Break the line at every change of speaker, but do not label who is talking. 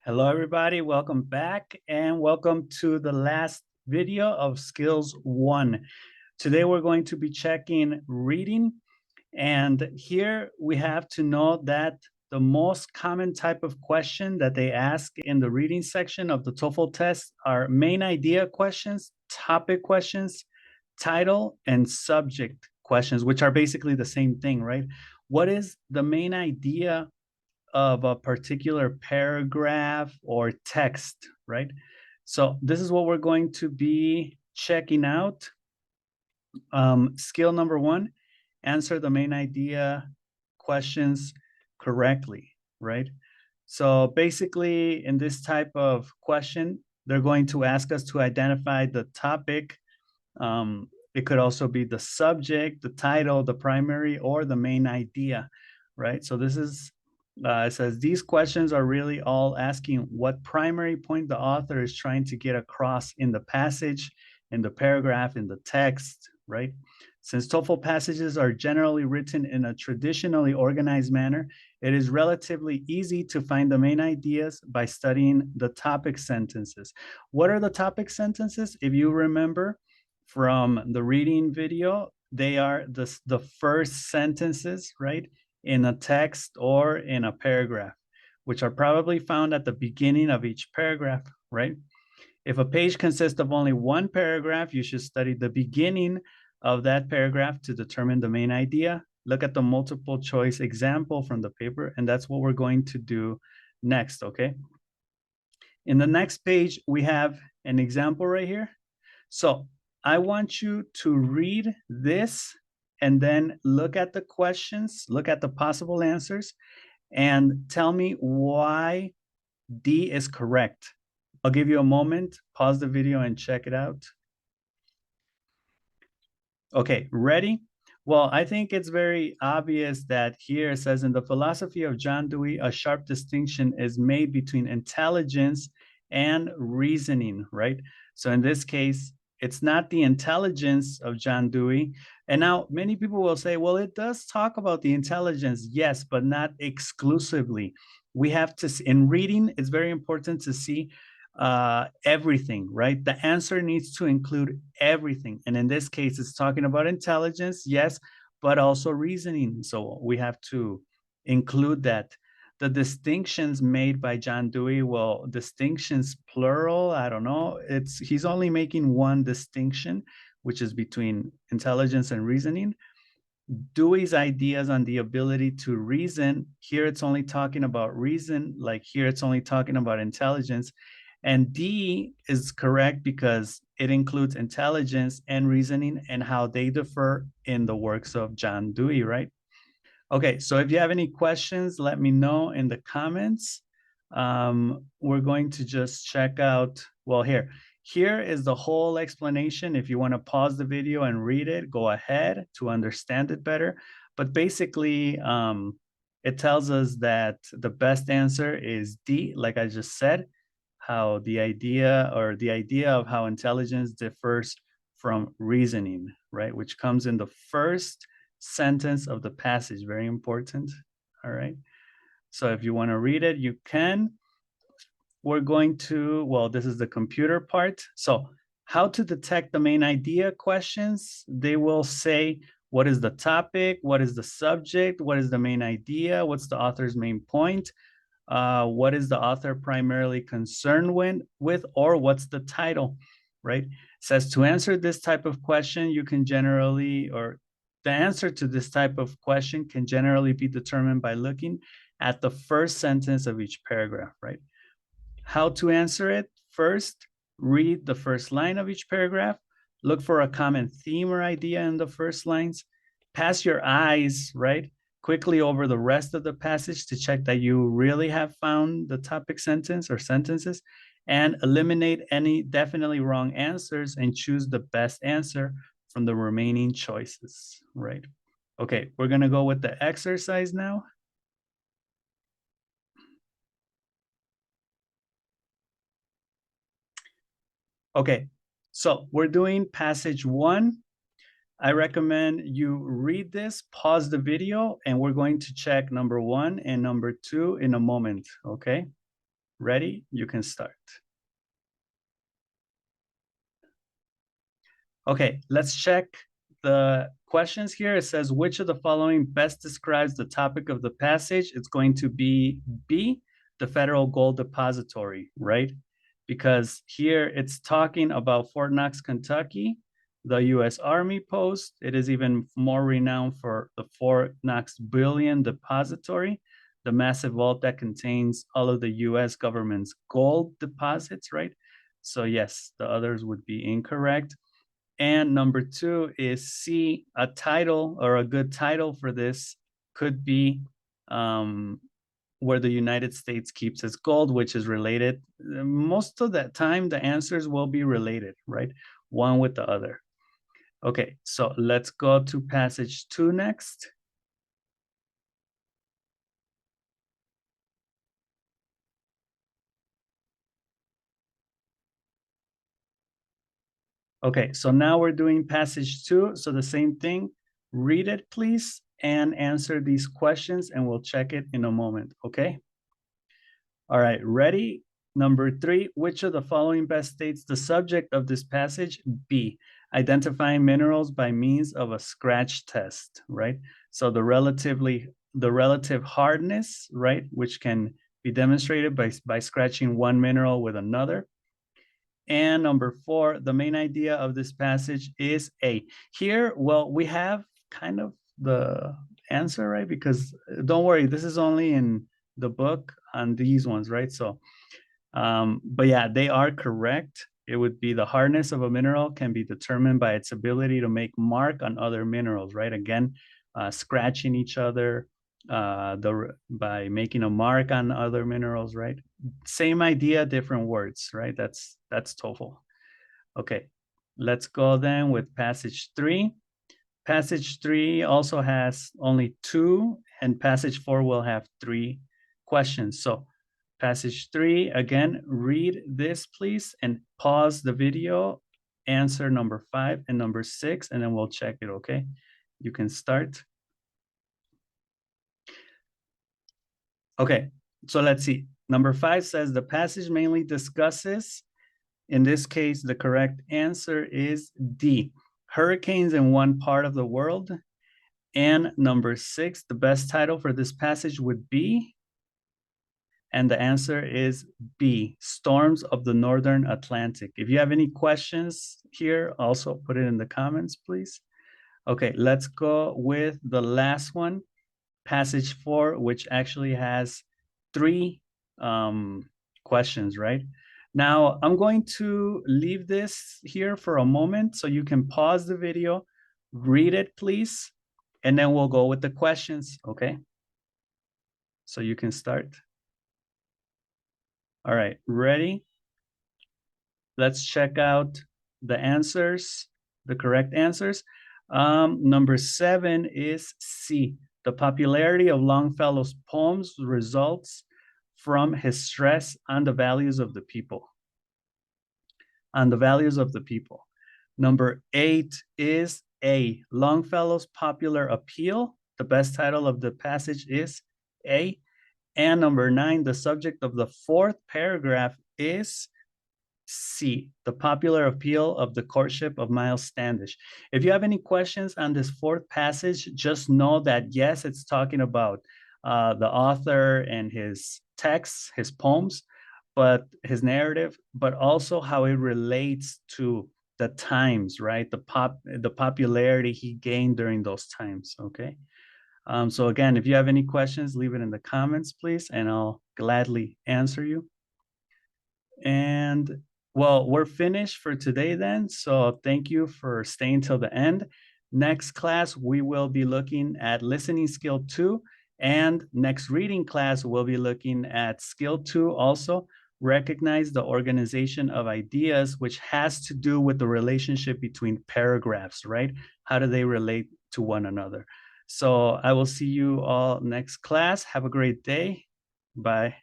Hello, everybody. Welcome back and welcome to the last video of Skills 1. Today, we're going to be checking reading. And here we have to know that the most common type of question that they ask in the reading section of the TOEFL test are main idea questions, topic questions, title, and subject questions, which are basically the same thing, right? What is the main idea of a particular paragraph or text, right? So this is what we're going to be checking out. Skill number one, answer the main idea questions correctly, right? So basically, in this type of question, they're going to ask us to identify the topic. It could also be the subject, the title, the primary, or the main idea, right? So this is it says these questions are really all asking what primary point the author is trying to get across in the passage, in the paragraph, in the text, right? Since TOEFL passages are generally written in a traditionally organized manner, it is relatively easy to find the main ideas by studying the topic sentences. What are the topic sentences? If you remember from the reading video, they are the first sentences, right? In a text or in a paragraph, which are probably found at the beginning of each paragraph, right? If a page consists of only one paragraph, you should study the beginning of that paragraph to determine the main idea. Look at the multiple choice example from the paper, and that's what we're going to do next, okay? In the next page, we have an example right here. So I want you to read this and then look at the questions, look at the possible answers, and tell me why D is correct. I'll give you a moment, pause the video and check it out. Okay, ready? Well, I think it's very obvious that here it says in the philosophy of John Dewey, a sharp distinction is made between intelligence and reasoning, right? So in this case, it's not the intelligence of John Dewey. And now many people will say, well, it does talk about the intelligence, yes, but not exclusively. We have to, in reading, it's very important to see everything, right? The answer needs to include everything. And in this case, it's talking about intelligence, yes, but also reasoning. So we have to include that. The distinctions made by John Dewey, well, distinctions plural, I don't know. He's only making one distinction, which is between intelligence and reasoning. Dewey's ideas on the ability to reason, here it's only talking about reason, like here it's only talking about intelligence. And D is correct because it includes intelligence and reasoning and how they differ in the works of John Dewey, right? Okay, so if you have any questions, let me know in the comments. We're going to just check out, well, here is the whole explanation. If you want to pause the video and read it, go ahead to understand it better. But basically, it tells us that the best answer is D, like I just said, how the idea of how intelligence differs from reasoning, right? Which comes in the first sentence of the passage, very important. All right. So if you want to read it, you can. We're going to, well, this is the computer part. So how to detect the main idea questions. They will say, what is the topic? What is the subject? What is the main idea? What's the author's main point? What is the author primarily concerned with, or what's the title, right? It says to answer this type of question, you can generally, or the answer to this type of question can generally be determined by looking at the first sentence of each paragraph, right? How to answer it? First, read the first line of each paragraph. Look for a common theme or idea in the first lines. Pass your eyes, right? Quickly over the rest of the passage to check that you really have found the topic sentence or sentences, and eliminate any definitely wrong answers and choose the best answer from the remaining choices, right? Okay, we're gonna go with the exercise now. Okay, so we're doing passage 1. I recommend you read this, pause the video, and we're going to check number 1 and number 2 in a moment, okay? Ready? You can start. Okay, let's check the questions here. It says, which of the following best describes the topic of the passage? It's going to be B, the Federal Gold Depository, right? Because here it's talking about Fort Knox, Kentucky, the US Army post. It is even more renowned for the Fort Knox Bullion Depository, the massive vault that contains all of the US government's gold deposits, right? So yes, the others would be incorrect. And number two is C, a title or a good title for this could be where the United States keeps its gold, which is related. Most of the time, the answers will be related, right? One with the other. Okay, so let's go to passage 2 next. Okay, so now we're doing passage 2. So the same thing, read it, please, and answer these questions, and we'll check it in a moment, okay? All right, ready? Number 3, which of the following best states the subject of this passage? B, identifying minerals by means of a scratch test, right? So the relative hardness, right, which can be demonstrated by scratching one mineral with another. And number 4, the main idea of this passage is A. Here, well, we have kind of the answer, right? Because don't worry, this is only in the book on these ones, right? So, but yeah, they are correct. It would be the hardness of a mineral can be determined by its ability to make mark on other minerals, right? Again, scratching each other by making a mark on other minerals, right? Same idea, different words, right? That's TOEFL. Okay, let's go then with passage 3. Passage 3 also has only 2, and passage 4 will have 3 questions. So passage 3, again, read this, please, and pause the video, answer number 5 and number 6, and then we'll check it, okay? You can start. Okay, so let's see. Number 5 says the passage mainly discusses, in this case, the correct answer is D, hurricanes in one part of the world. And number 6, the best title for this passage would be, and the answer is B, storms of the Northern Atlantic. If you have any questions here, also put it in the comments, please. Okay, let's go with the last one, passage 4, which actually has 3 questions, right? Now, I'm going to leave this here for a moment so you can pause the video, read it, please, and then we'll go with the questions, okay? So you can start. All right, ready? Let's check out the answers, the correct answers. Number 7 is C. The popularity of Longfellow's poems results from his stress on the values of the people. On the values of the people. Number 8 is A. Longfellow's popular appeal. The best title of the passage is A. And number 9, the subject of the 4th paragraph is C, the popular appeal of the courtship of Miles Standish. If you have any questions on this 4th passage, just know that yes, it's talking about the author and his texts, his poems, but his narrative, but also how it relates to the times, right? The popularity he gained during those times, okay? So again, if you have any questions, leave it in the comments, please, and I'll gladly answer you. And well, we're finished for today then. So thank you for staying till the end. Next class, we will be looking at listening skill 2. And next reading class, we'll be looking at skill 2 also. Recognize the organization of ideas, which has to do with the relationship between paragraphs, right? How do they relate to one another? So I will see you all next class. Have a great day. Bye.